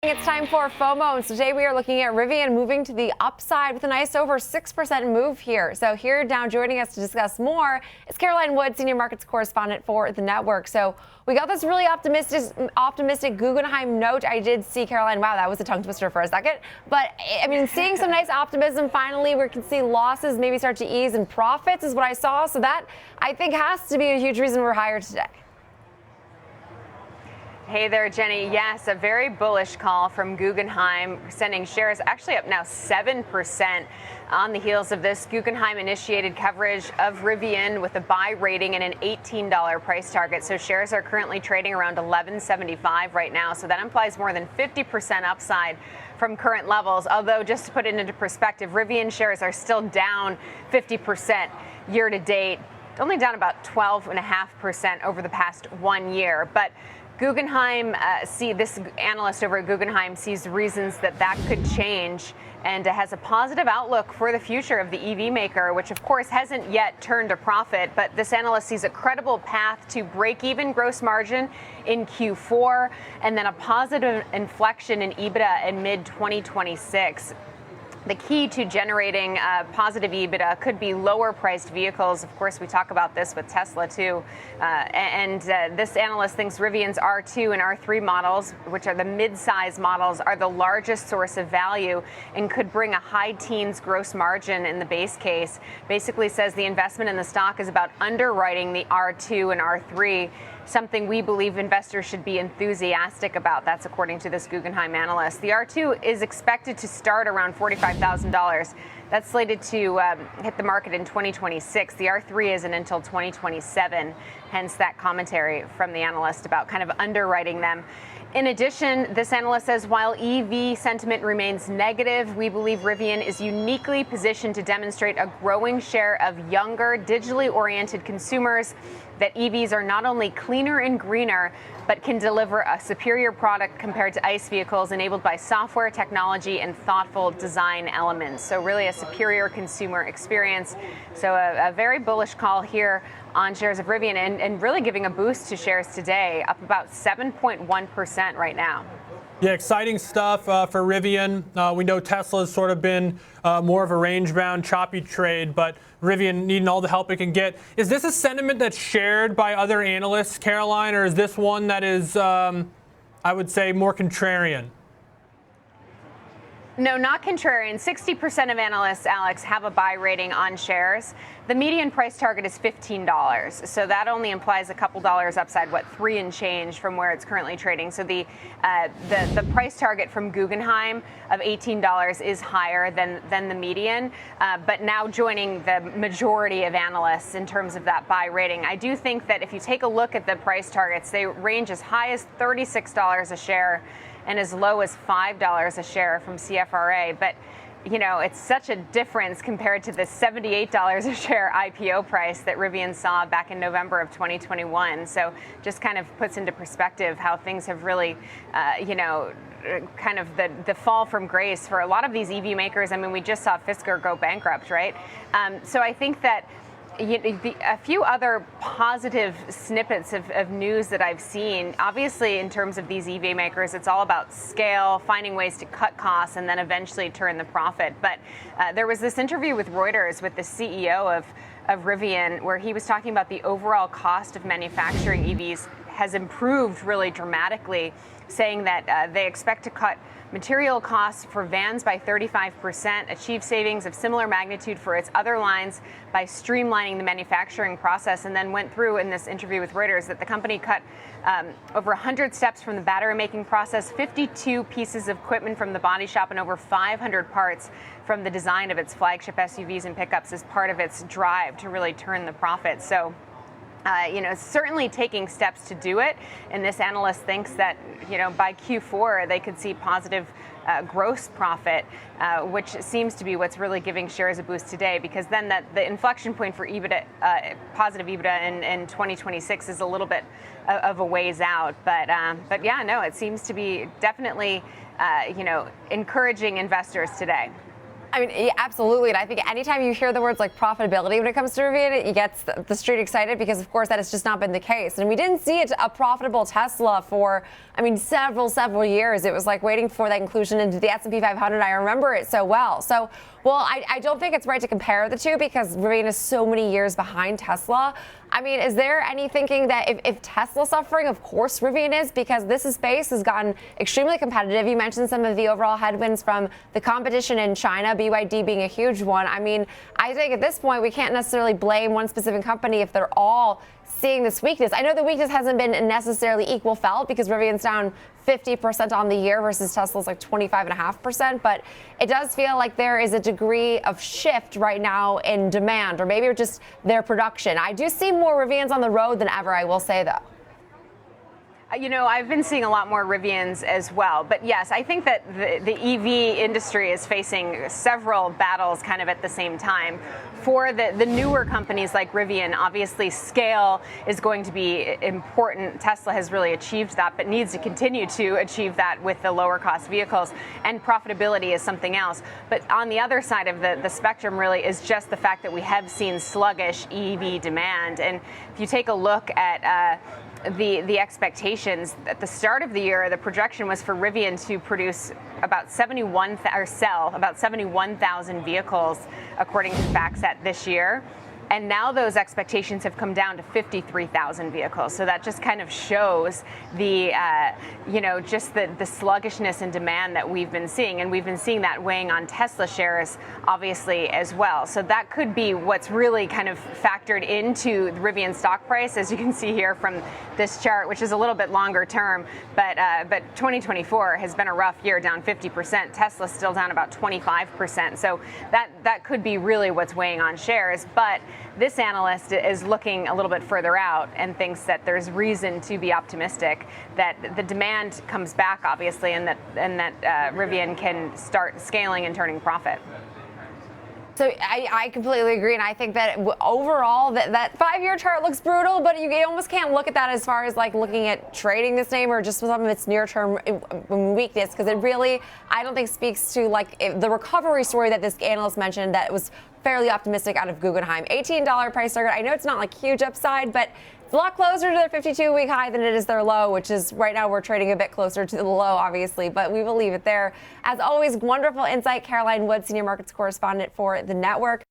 It's time for FOMO, and today we are looking at Rivian moving to the upside with a nice over 6% move here. So here now joining us to discuss more is Caroline Wood, senior markets correspondent for the network. So we got this really optimistic Guggenheim note. I did see, Caroline, wow, that was a tongue twister for a second. But I mean, seeing some nice optimism finally, we can see losses maybe start to ease and profits is what I saw. So that I think has to be a huge reason we're higher today. Hey there, Jenny. Yes, a very bullish call from Guggenheim, sending shares actually up now 7% on the heels of this. Guggenheim initiated coverage of Rivian with a buy rating and an $18 price target. So shares are currently trading around $11.75 right now. So that implies more than 50% upside from current levels. Although, just to put it into perspective, Rivian shares are still down 50% year to date, only down about 12.5% over the past 1 year. But Guggenheim, this analyst over at Guggenheim sees reasons that could change and has a positive outlook for the future of the EV maker, which of course hasn't yet turned a profit. But this analyst sees a credible path to break-even gross margin in Q4 and then a positive inflection in EBITDA in mid-2026. The key to generating positive EBITDA could be lower priced vehicles. Of course, we talk about this with Tesla too. This analyst thinks Rivian's R2 and R3 models, which are the mid-size models, are the largest source of value and could bring a high teens gross margin in the base case. Basically says the investment in the stock is about underwriting the R2 and R3, something we believe investors should be enthusiastic about. That's according to this Guggenheim analyst. The R2 is expected to start around $45,000. That's slated to hit the market in 2026. The R3 isn't until 2027, hence that commentary from the analyst about kind of underwriting them. In addition, this analyst says while EV sentiment remains negative, we believe Rivian is uniquely positioned to demonstrate a growing share of younger, digitally oriented consumers, that EVs are not only cleaner and greener, but can deliver a superior product compared to ICE vehicles enabled by software technology and thoughtful design elements. So really a superior consumer experience. So a very bullish call here on shares of Rivian and really giving a boost to shares today, up about 7.1% right now. Yeah, exciting stuff for Rivian. We know Tesla's sort of been more of a range-bound, choppy trade, but Rivian needing all the help it can get. Is this a sentiment that's shared by other analysts, Caroline, or is this one that is, I would say, more contrarian? No, not contrarian. 60% of analysts, Alex, have a buy rating on shares. The median price target is $15. So that only implies a couple dollars upside, $3 and change from where it's currently trading. So the price target from Guggenheim of $18 is higher than the median, but now joining the majority of analysts in terms of that buy rating. I do think that if you take a look at the price targets, they range as high as $36 a share and as low as $5 a share from CFRA. But, you know, it's such a difference compared to the $78 a share IPO price that Rivian saw back in November of 2021. So just kind of puts into perspective how things have really, kind of the fall from grace for a lot of these EV makers. I mean, we just saw Fisker go bankrupt, right? So I think that a few other positive snippets of news that I've seen, obviously in terms of these EV makers, it's all about scale, finding ways to cut costs, and then eventually turn the profit. But there was this interview with Reuters with the CEO of Rivian, where he was talking about the overall cost of manufacturing EVs has improved really dramatically, saying that they expect to cut material costs for vans by 35%, achieve savings of similar magnitude for its other lines by streamlining the manufacturing process, and then went through in this interview with Reuters that the company cut over 100 steps from the battery making process, 52 pieces of equipment from the body shop, and over 500 parts from the design of its flagship SUVs and pickups as part of its drive to really turn the profit. So certainly taking steps to do it. And this analyst thinks that, by Q4, they could see positive gross profit, which seems to be what's really giving shares a boost today, because then the inflection point for EBITDA, positive EBITDA in 2026 is a little bit of a ways out. But yeah, no, it seems to be definitely, encouraging investors today. I mean, yeah, absolutely. And I think anytime you hear the words like profitability when it comes to Rivian, it gets the street excited because, of course, that has just not been the case. And we didn't see it a profitable Tesla for, I mean, several years. It was like waiting for that inclusion into the S&P 500. I remember it so well. So, well, I don't think it's right to compare the two because Rivian is so many years behind Tesla. I mean, is there any thinking that if Tesla's suffering, of course Rivian is, because this space has gotten extremely competitive. You mentioned some of the overall headwinds from the competition in China, BYD being a huge one. I mean, I think at this point we can't necessarily blame one specific company if they're all seeing this weakness. I know the weakness hasn't been necessarily equal felt because Rivian's down 50% on the year versus Tesla's like 25.5%, but it does feel like there is a degree of shift right now in demand, or maybe just their production. I do see more Rivians on the road than ever, I will say, though. You know, I've been seeing a lot more Rivians as well. But yes, I think that the EV industry is facing several battles kind of at the same time. For the newer companies like Rivian, obviously scale is going to be important. Tesla has really achieved that, but needs to continue to achieve that with the lower cost vehicles. And profitability is something else. But on the other side of the spectrum really is just the fact that we have seen sluggish EV demand. And if you take a look at the expectations at the start of the year, the projection was for Rivian to produce about 71,000 vehicles, according to FactSet this year. And now those expectations have come down to 53,000 vehicles. So that just kind of shows the, just the sluggishness in demand that we've been seeing. And we've been seeing that weighing on Tesla shares, obviously, as well. So that could be what's really kind of factored into the Rivian stock price, as you can see here from this chart, which is a little bit longer term. But 2024 has been a rough year, down 50%. Tesla's still down about 25%. So that could be really what's weighing on shares. But this analyst is looking a little bit further out and thinks that there's reason to be optimistic that the demand comes back, obviously, and that Rivian can start scaling and turning profit. So I completely agree, and I think that overall that 5-year chart looks brutal, but you almost can't look at that as far as like looking at trading this name or just some of its near-term weakness, because it really, I don't think, speaks to like the recovery story that this analyst mentioned that was fairly optimistic out of Guggenheim. $18 price target. I know it's not like huge upside, but it's a lot closer to their 52-week high than it is their low, which is right now we're trading a bit closer to the low, obviously, but we will leave it there. As always, wonderful insight. Caroline Wood, Senior Markets Correspondent for the network.